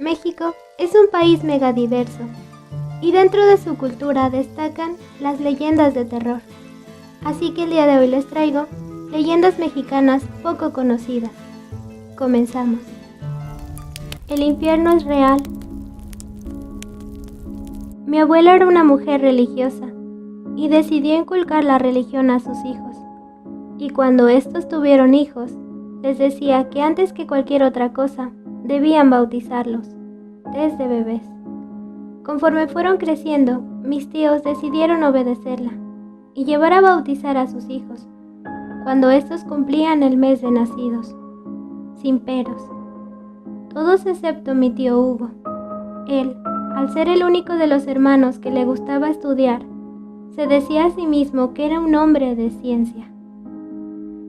México es un país megadiverso y dentro de su cultura destacan las leyendas de terror. Así que el día de hoy les traigo leyendas mexicanas poco conocidas. Comenzamos. El infierno es real. Mi abuela era una mujer religiosa y decidió inculcar la religión a sus hijos. Y cuando estos tuvieron hijos, les decía que antes que cualquier otra cosa, debían bautizarlos, desde bebés. Conforme fueron creciendo, mis tíos decidieron obedecerla y llevar a bautizar a sus hijos, cuando estos cumplían el mes de nacidos, sin peros. Todos excepto mi tío Hugo. Él, al ser el único de los hermanos que le gustaba estudiar, se decía a sí mismo que era un hombre de ciencia,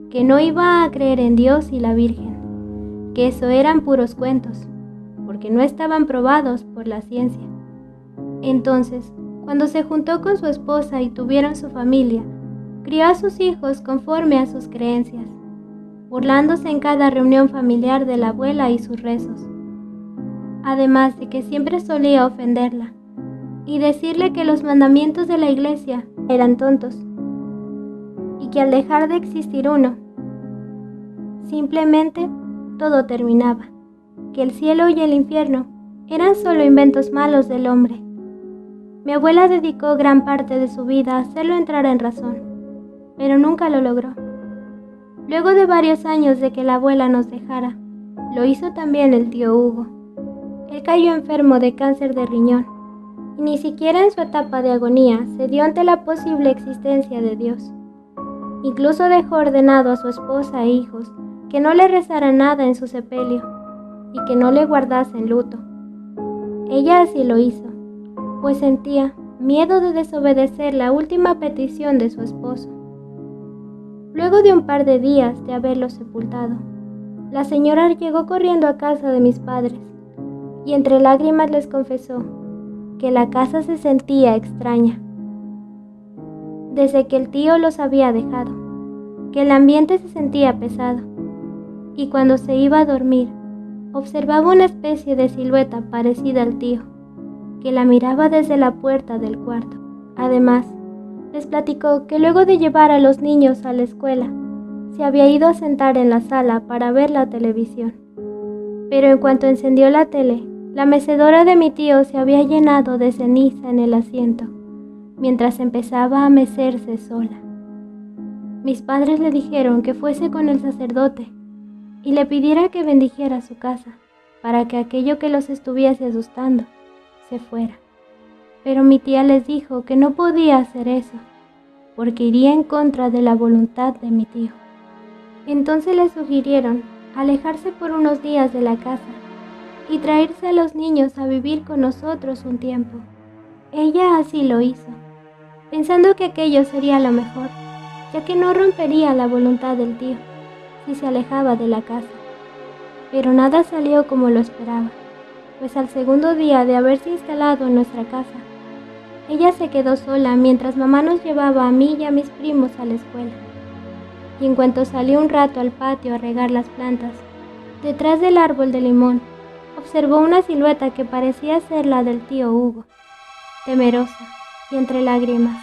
que no iba a creer en Dios y la Virgen, que eso eran puros cuentos, porque no estaban probados por la ciencia. Entonces, cuando se juntó con su esposa y tuvieron su familia, crió a sus hijos conforme a sus creencias, burlándose en cada reunión familiar de la abuela y sus rezos. Además de que siempre solía ofenderla y decirle que los mandamientos de la iglesia eran tontos y que al dejar de existir uno, simplemente todo terminaba, que el cielo y el infierno eran solo inventos malos del hombre. Mi abuela dedicó gran parte de su vida a hacerlo entrar en razón, pero nunca lo logró. Luego de varios años de que la abuela nos dejara, lo hizo también el tío Hugo. Él cayó enfermo de cáncer de riñón, y ni siquiera en su etapa de agonía se dio ante la posible existencia de Dios. Incluso dejó ordenado a su esposa e hijos que no le rezaran nada en su sepelio y que no le guardasen luto. Ella así lo hizo, pues sentía miedo de desobedecer la última petición de su esposo. Luego de un par de días de haberlo sepultado, la señora llegó corriendo a casa de mis padres y entre lágrimas les confesó que la casa se sentía extraña desde que el tío los había dejado, que el ambiente se sentía pesado y cuando se iba a dormir observaba una especie de silueta parecida al tío que la miraba desde la puerta del cuarto. Además, les platicó que luego de llevar a los niños a la escuela, se había ido a sentar en la sala para ver la televisión. Pero en cuanto encendió la tele, la mecedora de mi tío se había llenado de ceniza en el asiento, mientras empezaba a mecerse sola. Mis padres le dijeron que fuese con el sacerdote y le pidiera que bendijera su casa, para que aquello que los estuviese asustando se fuera. Pero mi tía les dijo que no podía hacer eso, porque iría en contra de la voluntad de mi tío. Entonces le sugirieron alejarse por unos días de la casa y traerse a los niños a vivir con nosotros un tiempo. Ella así lo hizo, pensando que aquello sería lo mejor, ya que no rompería la voluntad del tío si se alejaba de la casa. Pero nada salió como lo esperaba, pues al segundo día de haberse instalado en nuestra casa, ella se quedó sola mientras mamá nos llevaba a mí y a mis primos a la escuela. Y en cuanto salió un rato al patio a regar las plantas, detrás del árbol de limón, observó una silueta que parecía ser la del tío Hugo. Temerosa y entre lágrimas,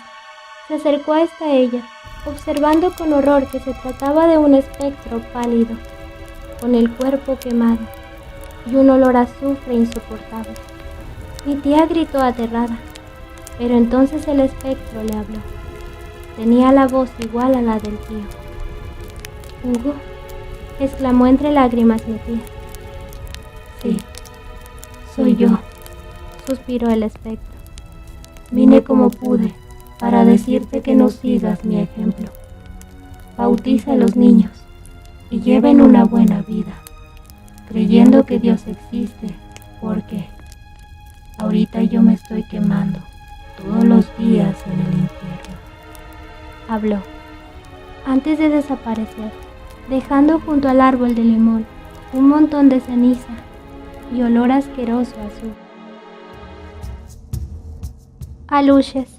se acercó hasta ella, observando con horror que se trataba de un espectro pálido, con el cuerpo quemado y un olor a azufre insoportable. Mi tía gritó aterrada, pero entonces el espectro le habló. Tenía la voz igual a la del tío. «¿Hugo?», exclamó entre lágrimas mi tía. «Sí, soy yo», suspiró el espectro. «Vine como pude para decirte que no sigas mi ejemplo. Bautiza a los niños y lleven una buena vida, creyendo que Dios existe, porque ahorita yo me estoy quemando todos los días en el infierno». Habló, antes de desaparecer, dejando junto al árbol de limón un montón de ceniza y olor asqueroso a azufre. Aluxes.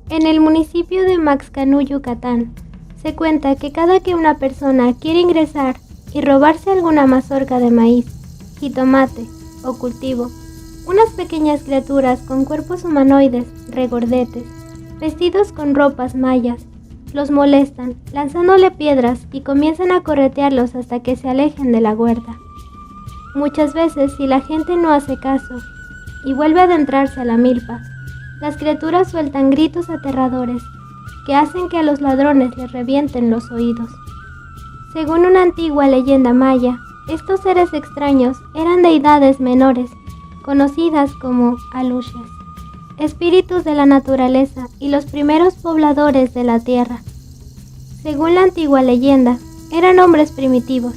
En el municipio de Maxcanú, Yucatán, se cuenta que cada que una persona quiere ingresar y robarse alguna mazorca de maíz, jitomate o cultivo, unas pequeñas criaturas con cuerpos humanoides, regordetes, vestidos con ropas mayas, los molestan, lanzándole piedras y comienzan a corretearlos hasta que se alejen de la huerta. Muchas veces, si la gente no hace caso y vuelve a adentrarse a la milpa, las criaturas sueltan gritos aterradores que hacen que a los ladrones les revienten los oídos. Según una antigua leyenda maya, estos seres extraños eran deidades menores, conocidas como aluches, espíritus de la naturaleza y los primeros pobladores de la tierra. Según la antigua leyenda, eran hombres primitivos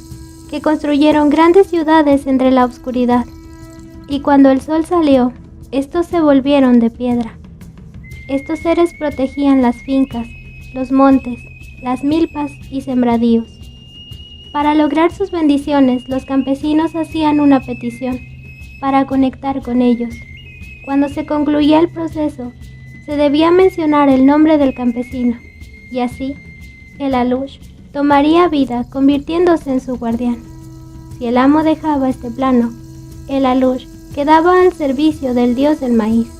que construyeron grandes ciudades entre la oscuridad, y cuando el sol salió, estos se volvieron de piedra. Estos seres protegían las fincas, los montes, las milpas y sembradíos. Para lograr sus bendiciones, los campesinos hacían una petición para conectar con ellos. Cuando se concluía el proceso, se debía mencionar el nombre del campesino, y así, el alush tomaría vida convirtiéndose en su guardián. Si el amo dejaba este plano, el alush quedaba al servicio del dios del maíz.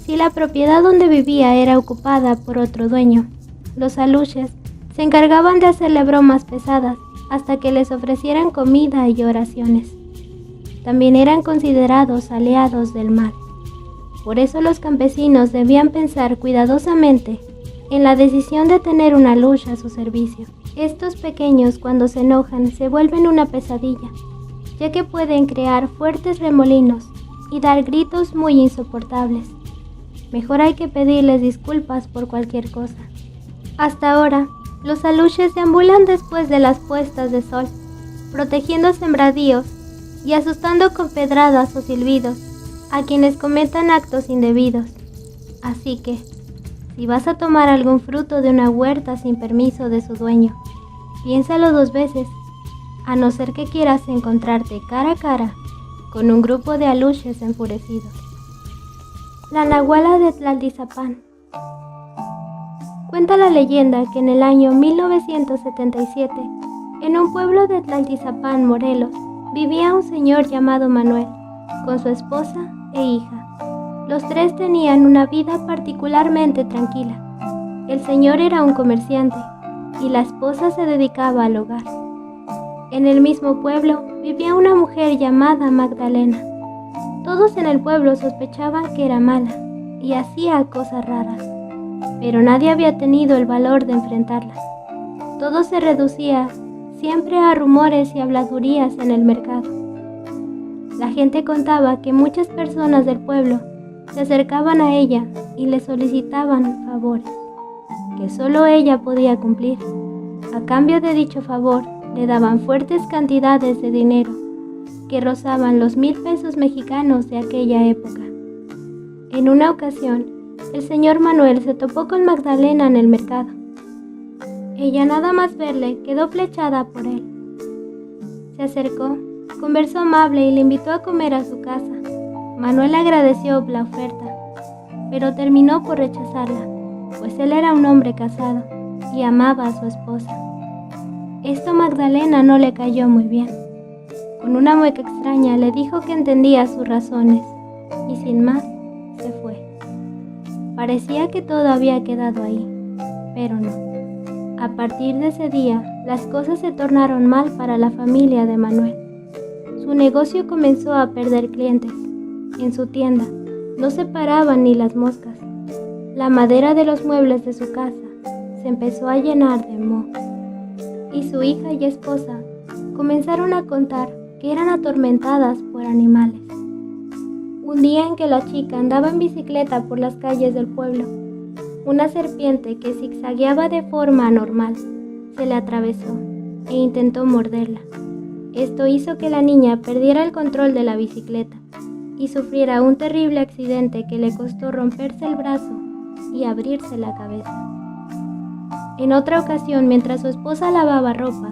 Si la propiedad donde vivía era ocupada por otro dueño, los alushes se encargaban de hacerle bromas pesadas hasta que les ofrecieran comida y oraciones. También eran considerados aliados del mal. Por eso los campesinos debían pensar cuidadosamente en la decisión de tener una alush a su servicio. Estos pequeños, cuando se enojan, se vuelven una pesadilla, ya que pueden crear fuertes remolinos y dar gritos muy insoportables. Mejor hay que pedirles disculpas por cualquier cosa. Hasta ahora, los alushes deambulan después de las puestas de sol, protegiendo sembradíos y asustando con pedradas o silbidos a quienes cometan actos indebidos. Así que, si vas a tomar algún fruto de una huerta sin permiso de su dueño, piénsalo 2 veces, a no ser que quieras encontrarte cara a cara con un grupo de alushes enfurecidos. La Nahuala de Tlaltizapán. Cuenta la leyenda que en el año 1977, en un pueblo de Tlaltizapán, Morelos, vivía un señor llamado Manuel, con su esposa e hija. Los 3 tenían una vida particularmente tranquila. El señor era un comerciante y la esposa se dedicaba al hogar. En el mismo pueblo vivía una mujer llamada Magdalena. Todos en el pueblo sospechaban que era mala y hacía cosas raras, pero nadie había tenido el valor de enfrentarlas. Todo se reducía siempre a rumores y habladurías en el mercado. La gente contaba que muchas personas del pueblo se acercaban a ella y le solicitaban favores, que solo ella podía cumplir. A cambio de dicho favor, le daban fuertes cantidades de dinero, que rozaban los 1,000 pesos mexicanos de aquella época. En una ocasión, el señor Manuel se topó con Magdalena en el mercado. Ella, nada más verle, quedó flechada por él. Se acercó, conversó amable y le invitó a comer a su casa. Manuel agradeció la oferta, pero terminó por rechazarla, pues él era un hombre casado y amaba a su esposa. Esto a Magdalena no le cayó muy bien. Con una mueca extraña le dijo que entendía sus razones y sin más se fue. Parecía que todo había quedado ahí, pero no. A partir de ese día, las cosas se tornaron mal para la familia de Manuel. Su negocio comenzó a perder clientes. En su tienda no se paraban ni las moscas. La madera de los muebles de su casa se empezó a llenar de moho. Y su hija y esposa comenzaron a contar que eran atormentadas por animales. Un día en que la chica andaba en bicicleta por las calles del pueblo, una serpiente que zigzagueaba de forma anormal se le atravesó e intentó morderla. Esto hizo que la niña perdiera el control de la bicicleta y sufriera un terrible accidente que le costó romperse el brazo y abrirse la cabeza. En otra ocasión, mientras su esposa lavaba ropa,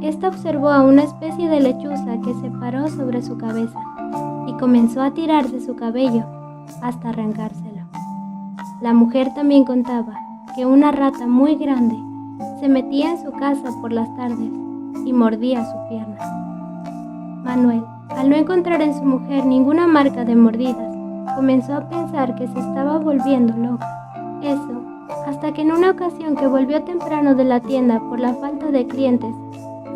esta observó a una especie de lechuza que se paró sobre su cabeza y comenzó a tirar de su cabello hasta arrancárselo. La mujer también contaba que una rata muy grande se metía en su casa por las tardes y mordía su pierna. Manuel, al no encontrar en su mujer ninguna marca de mordidas, comenzó a pensar que se estaba volviendo loca. Eso, hasta que en una ocasión que volvió temprano de la tienda por la falta de clientes,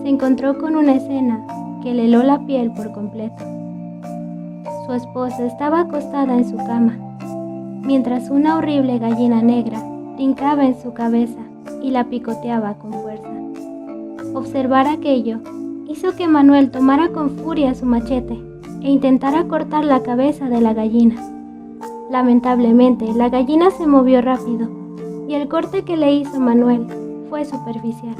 se encontró con una escena que le heló la piel por completo. Su esposa estaba acostada en su cama, mientras una horrible gallina negra brincaba en su cabeza y la picoteaba con fuerza. Observar aquello hizo que Manuel tomara con furia su machete e intentara cortar la cabeza de la gallina. Lamentablemente, la gallina se movió rápido y el corte que le hizo Manuel fue superficial.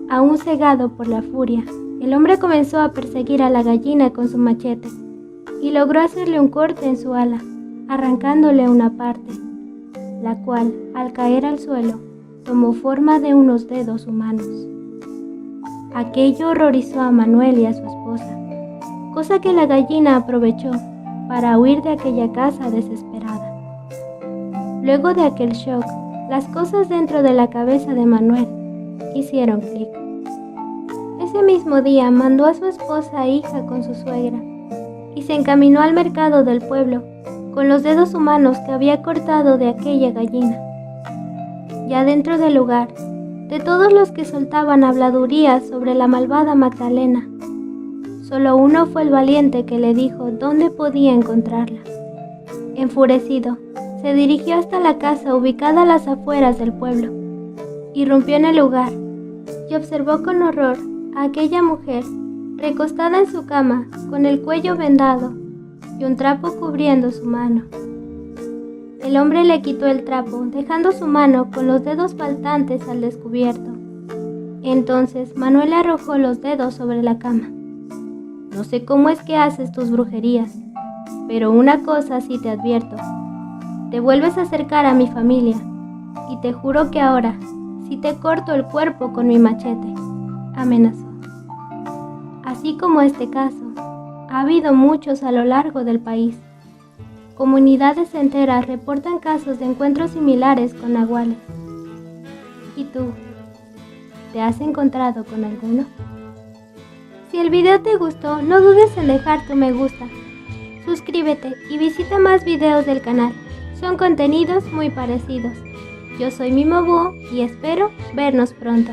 Aún cegado por la furia, el hombre comenzó a perseguir a la gallina con su machete y logró hacerle un corte en su ala, arrancándole una parte, la cual, al caer al suelo, tomó forma de unos dedos humanos. Aquello horrorizó a Manuel y a su esposa, cosa que la gallina aprovechó para huir de aquella casa desesperada. Luego de aquel shock, las cosas dentro de la cabeza de Manuel hicieron clic. Ese mismo día mandó a su esposa e hija con su suegra y se encaminó al mercado del pueblo con los dedos humanos que había cortado de aquella gallina. Ya dentro del lugar, de todos los que soltaban habladurías sobre la malvada Magdalena, solo uno fue el valiente que le dijo dónde podía encontrarla. Enfurecido, se dirigió hasta la casa ubicada a las afueras del pueblo. Irrumpió en el lugar y observó con horror a aquella mujer recostada en su cama con el cuello vendado y un trapo cubriendo su mano. El hombre le quitó el trapo, dejando su mano con los dedos faltantes al descubierto. Entonces Manuel arrojó los dedos sobre la cama. No sé cómo es que haces tus brujerías, pero una cosa sí te advierto. Te vuelves a acercar a mi familia, y te juro que ahora sí te corto el cuerpo con mi machete, amenazó. Así como este caso, ha habido muchos a lo largo del país. Comunidades enteras reportan casos de encuentros similares con nahuales. ¿Y tú? ¿Te has encontrado con alguno? Si el video te gustó, no dudes en dejar tu me gusta. Suscríbete y visita más videos del canal. Son contenidos muy parecidos. Yo soy Mimo Búho y espero vernos pronto.